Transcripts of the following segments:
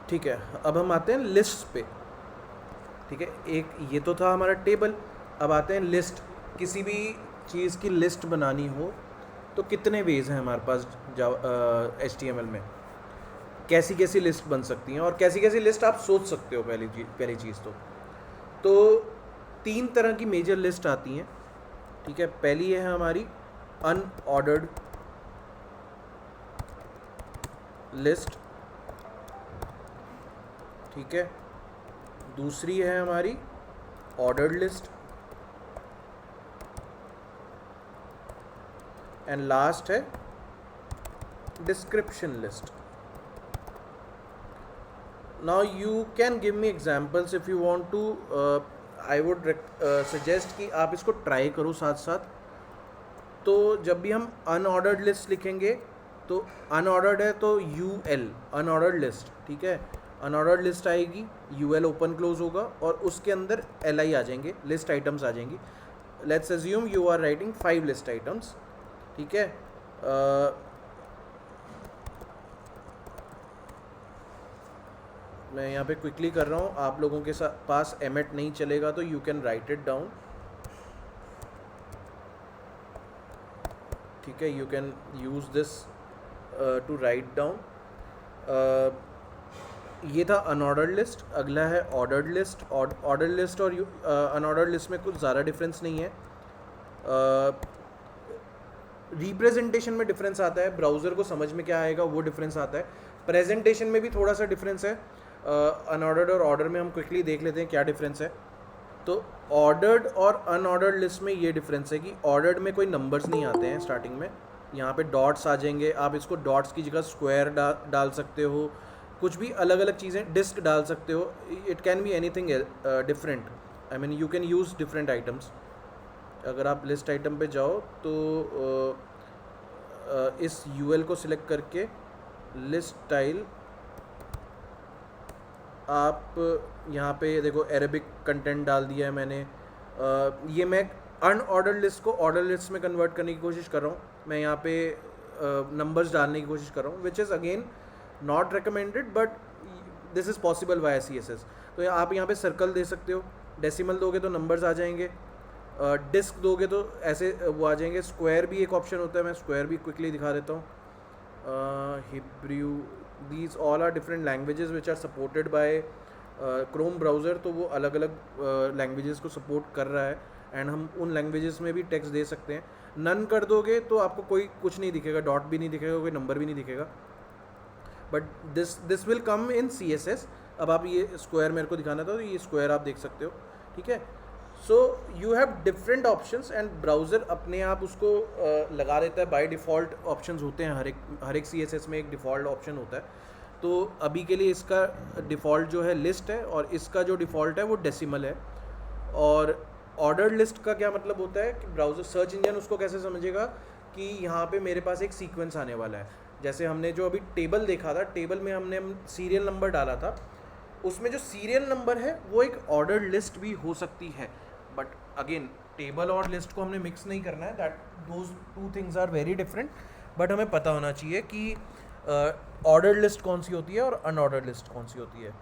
ठीक है, अब हम आते हैं लिस्ट पे। ठीक है, एक ये तो था हमारा टेबल। अब आते हैं लिस्ट। किसी भी चीज़ की लिस्ट बनानी हो तो कितने वेज हैं हमारे पास HTML में, कैसी कैसी लिस्ट बन सकती हैं और कैसी कैसी लिस्ट आप सोच सकते हो। पहली चीज़ तो 3 तरह की मेजर लिस्ट आती हैं। ठीक है, पहली है हमारी अनऑर्डर्ड लिस्ट। ठीक है, दूसरी है हमारी ऑर्डर्ड लिस्ट, एंड लास्ट है description list. Now you can give me examples if you want to. I would suggest कि आप इसको ट्राई करो साथ साथ। तो जब भी हम अनऑर्डर्ड लिस्ट लिखेंगे तो अनऑर्डर्ड है तो UL अनऑर्डर्ड लिस्ट। ठीक है, अनऑर्डर्ड लिस्ट आएगी, UL ओपन क्लोज होगा और उसके अंदर LI आ जाएंगे, लिस्ट आइटम्स आ जाएंगी। Let's assume you are writing 5 list items. ठीक है, मैं यहाँ पे क्विकली कर रहा हूँ, आप लोगों के पास एमेट नहीं चलेगा तो you can write it down. ठीक है, you can use this to write down. ये था अनऑर्डर्ड लिस्ट। अगला है ऑर्डर्ड लिस्ट। ऑर्डर्ड लिस्ट और अनऑर्डर्ड लिस्ट में कुछ ज़्यादा डिफरेंस नहीं है। रिप्रेजेंटेशन में डिफरेंस आता है, ब्राउज़र को समझ में क्या आएगा वो डिफरेंस आता है। प्रेजेंटेशन में भी थोड़ा सा डिफरेंस है। अनऑर्डर्ड और ऑर्डर में हम क्विकली देख लेते हैं क्या डिफरेंस है। तो ऑर्डर्ड और अनऑर्डर्ड लिस्ट में ये डिफरेंस है कि ऑर्डर्ड में कोई नंबर्स नहीं आते हैं स्टार्टिंग में, यहाँ पे डॉट्स आ जाएंगे। आप इसको डॉट्स की जगह स्क्वायर डाल सकते हो, कुछ भी अलग अलग चीज़ें, डिस्क डाल सकते हो। It can be anything different. I mean you can use different items. अगर आप लिस्ट आइटम पे जाओ तो इस UL को सिलेक्ट करके लिस्ट स्टाइल, आप यहाँ पे देखो अरेबिक कंटेंट डाल दिया है मैंने। ये मैं अनऑर्डर्ड लिस्ट को ऑर्डर लिस्ट में कन्वर्ट करने की कोशिश कर रहा हूँ। मैं यहाँ पे नंबर्स डालने की कोशिश कर रहा हूँ, which is again not recommended but this is possible via CSS। तो आप यहाँ पे सर्कल दे सकते हो, डेसिमल दोगे तो नंबर्स आ जाएंगे, डिस्क दोगे तो ऐसे वो आ जाएंगे। स्क्वायर भी एक ऑप्शन होता है, मैं स्क्वायर भी क्विकली दिखा देता हूँ। Hebrew, these all are different languages which are supported by Chrome browser। तो वो अलग अलग लैंग्वेजेस को सपोर्ट कर रहा है एंड हम उन लैंग्वेजेस में भी टेक्स्ट दे सकते हैं। नन कर दोगे तो आपको कोई कुछ नहीं दिखेगा, डॉट भी नहीं दिखेगा, कोई नंबर भी नहीं दिखेगा। But this will come in CSS। अब आप ये स्क्वायर मेरे को दिखाना था तो ये स्क्वायर आप देख सकते हो। ठीक है, so you have different options and browser अपने आप उसको लगा देता है। बाय डिफ़ॉल्ट ऑप्शंस होते हैं, हर एक CSS में एक डिफ़ॉल्ट ऑप्शन होता है। तो अभी के लिए इसका डिफ़ॉल्ट जो है लिस्ट है और इसका जो डिफ़ॉल्ट है वो डेसिमल है। और ऑर्डर्ड लिस्ट का क्या मतलब होता है कि ब्राउज़र सर्च इंजन उसको कैसे समझेगा कि यहाँ पे मेरे पास एक सीक्वेंस आने वाला है। जैसे हमने जो अभी टेबल देखा था, टेबल में हमने सीरियल नंबर डाला था, उसमें जो सीरियल नंबर है वो एक ऑर्डर्ड लिस्ट भी हो सकती है। बट अगेन टेबल और लिस्ट को हमने मिक्स नहीं करना है, that those two things are very different. But हमें पता होना चाहिए कि ऑर्डर्ड लिस्ट कौन सी होती है और अनऑर्डर्ड लिस्ट कौन सी होती है।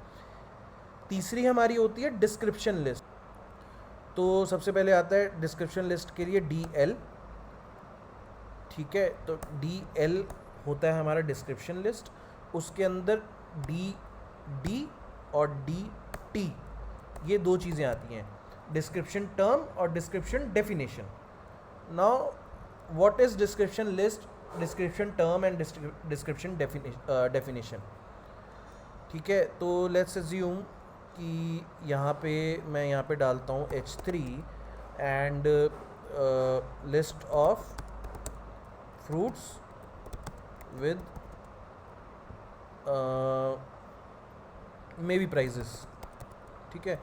तीसरी हमारी होती है डिस्क्रिप्शन लिस्ट। तो सबसे पहले आता है डिस्क्रिप्शन लिस्ट के लिए DL। ठीक है, तो DL होता है हमारा डिस्क्रिप्शन लिस्ट। उसके अंदर D और DT ये दो चीज़ें आती हैं, डिस्क्रिप्शन टर्म और description definition. Now what is description list, description term and description definition. ठीक है, तो लेट्स अज्यूम कि यहाँ पे मैं यहाँ पे डालता हूँ H3 and list of fruits with maybe prices. ठीक है,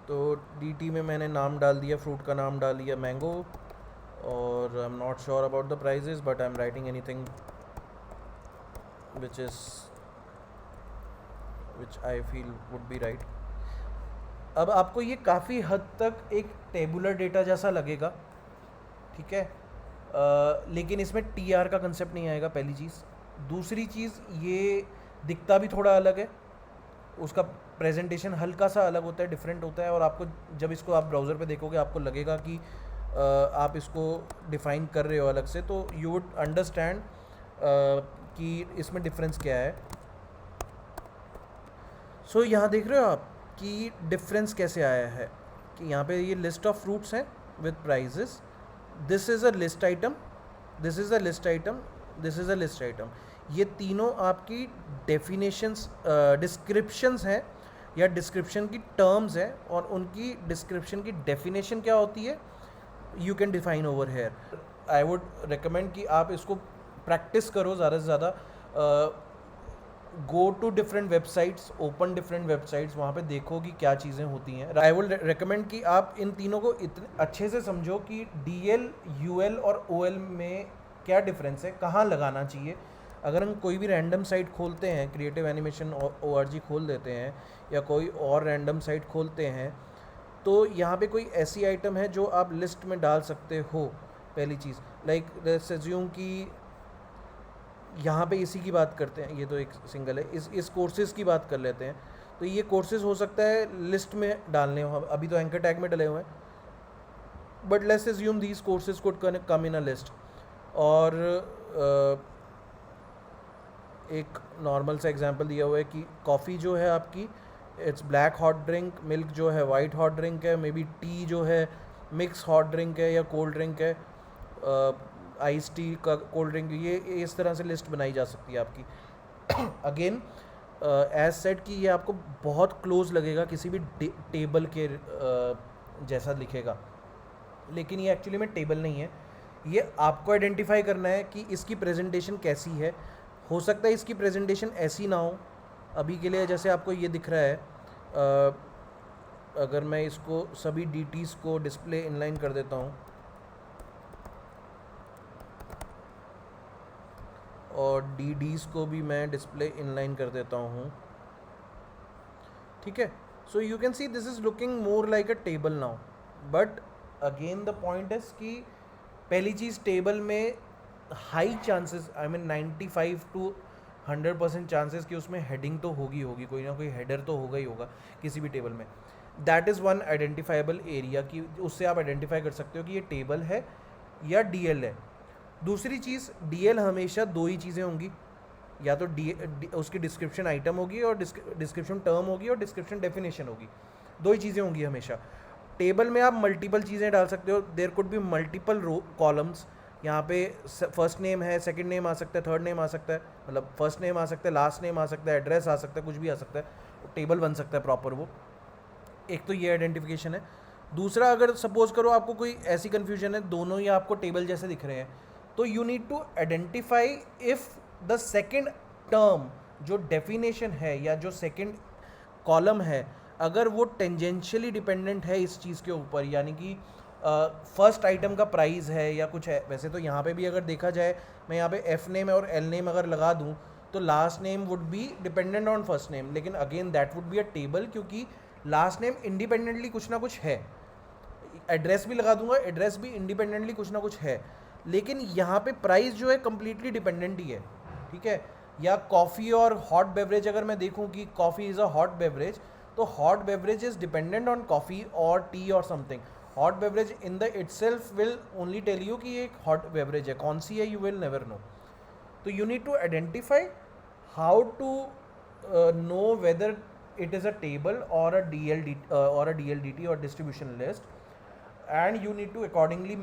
तो DT में मैंने नाम डाल दिया, फ्रूट का नाम डाल दिया मैंगो, और I am not sure about the prices but I am writing anything which I feel would be right. अब आपको ये काफ़ी हद तक एक टेबुलर डेटा जैसा लगेगा। ठीक है, लेकिन इसमें TR का कंसेप्ट नहीं आएगा, पहली चीज़। दूसरी चीज़, ये दिखता भी थोड़ा अलग है। उसका प्रेजेंटेशन हल्का सा अलग होता है, डिफरेंट होता है, और आपको जब इसको आप ब्राउज़र पे देखोगे आपको लगेगा कि आप इसको डिफ़ाइन कर रहे हो अलग से, तो यू वुड अंडरस्टैंड कि इसमें डिफरेंस क्या है। सो यहाँ देख रहे हो आप कि डिफरेंस कैसे आया है, कि यहाँ पे ये लिस्ट ऑफ फ्रूट्स हैं with prices, this is a list item, this is a list item, this is a list item. ये तीनों आपकी डेफिनेशंस डिस्क्रिप्शंस हैं या डिस्क्रिप्शन की टर्म्स हैं, और उनकी डिस्क्रिप्शन की डेफिनेशन क्या होती है you can define over here. I would recommend कि आप इसको प्रैक्टिस करो ज़्यादा से ज़्यादा, go to different websites, open different websites, वहाँ पे देखो कि क्या चीज़ें होती हैं। आई विल रिकमेंड कि आप इन तीनों को इतने अच्छे से समझो कि DL, UL और OL में क्या डिफरेंस है, कहाँ लगाना चाहिए। अगर हम कोई भी रैंडम साइट खोलते हैं, क्रिएटिव एनिमेशन ORG खोल देते हैं या कोई और रैंडम साइट खोलते हैं, तो यहाँ पे कोई ऐसी आइटम है जो आप लिस्ट में डाल सकते हो। पहली चीज़, लाइक लेट्स अज्यूम कि यहाँ पे इसी की बात करते हैं, ये तो एक सिंगल है, इस कोर्सेज़ की बात कर लेते हैं। तो ये कोर्सेज़ हो सकता है लिस्ट में डालने हो, अभी तो एंकर टैग में डले हुए हैं, but let's assume these courses could come in a list. और एक नॉर्मल सा एग्जांपल दिया हुआ है कि कॉफ़ी जो है आपकी, it's black hot drink, milk जो है वाइट हॉट ड्रिंक है, मे बी टी जो है मिक्स हॉट ड्रिंक है या कोल्ड ड्रिंक है, आइस टी का कोल्ड ड्रिंक, ये इस तरह से लिस्ट बनाई जा सकती है आपकी। अगेन एज सेट कि ये आपको बहुत क्लोज लगेगा किसी भी टेबल के जैसा लिखेगा, लेकिन ये एक्चुअली में टेबल नहीं है। ये आपको आइडेंटिफाई करना है कि इसकी प्रेजेंटेशन कैसी है। हो सकता है इसकी प्रेजेंटेशन ऐसी ना हो, अभी के लिए जैसे आपको ये दिख रहा है, अगर मैं इसको सभी DTs को डिस्प्ले इनलाइन कर देता हूँ और DDs को भी मैं डिस्प्ले इनलाइन कर देता हूँ, ठीक है। So you can see this is looking more like a table now, but again the point is कि पहली चीज़, टेबल में high chances, I mean 95 to 100% chances कि उसमें हेडिंग तो होगी, कोई ना कोई हेडर तो होगा ही होगा किसी भी टेबल में। That is one identifiable area, कि उससे आप आइडेंटिफाई कर सकते हो कि ये टेबल है या DL है। दूसरी चीज़, DL हमेशा दो ही चीज़ें होंगी, या तो उसकी डिस्क्रिप्शन आइटम होगी और डिस्क्रिप्शन टर्म होगी और डिस्क्रिप्शन डेफिनेशन होगी, दो ही चीज़ें होंगी हमेशा। टेबल में आप मल्टीपल चीज़ें डाल सकते हो, there could be multiple columns. यहाँ पे फर्स्ट नेम है, सेकंड नेम आ सकता है, थर्ड नेम आ सकता है, मतलब फर्स्ट नेम आ सकता है, लास्ट नेम आ सकता है, एड्रेस आ सकता है, कुछ भी आ सकता है, टेबल बन सकता है प्रॉपर वो। एक तो ये आइडेंटिफिकेशन है। दूसरा, अगर सपोज करो आपको कोई ऐसी कन्फ्यूजन है, दोनों ही आपको टेबल जैसे दिख रहे हैं, तो you need to identify if the second term जो डेफिनेशन है या जो सेकेंड कॉलम है, अगर वो टेंजेंशियली डिपेंडेंट है इस चीज़ के ऊपर, यानी कि फर्स्ट आइटम का प्राइस है या कुछ है। वैसे तो यहाँ पे भी अगर देखा जाए, मैं यहाँ पे F नेम और L नेम अगर लगा दूँ तो last name would be dependent on first name, लेकिन again that would be a table, क्योंकि लास्ट नेम इंडिपेंडेंटली कुछ ना कुछ है। एड्रेस भी लगा दूंगा, एड्रेस भी इंडिपेंडेंटली कुछ ना कुछ है, लेकिन यहाँ पे प्राइस जो है कम्प्लीटली डिपेंडेंट ही है, ठीक है। या कॉफ़ी और हॉट बेवरेज अगर मैं देखूँ कि coffee is a hot beverage, तो hot beverage is dependent on coffee और टी और something. Hot beverage in the itself will only tell you कि ये एक हॉट बेवरेज है, कौन सी है यू विल नेवर नो। तो you need to identify how to know whether it is a table or a DLDT or distribution list, and you need to accordingly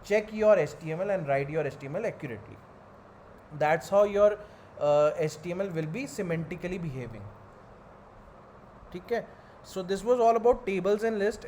check your HTML and write your HTML accurately. That's how your HTML will be semantically behaving, ठीक है। So this was all about tables and list.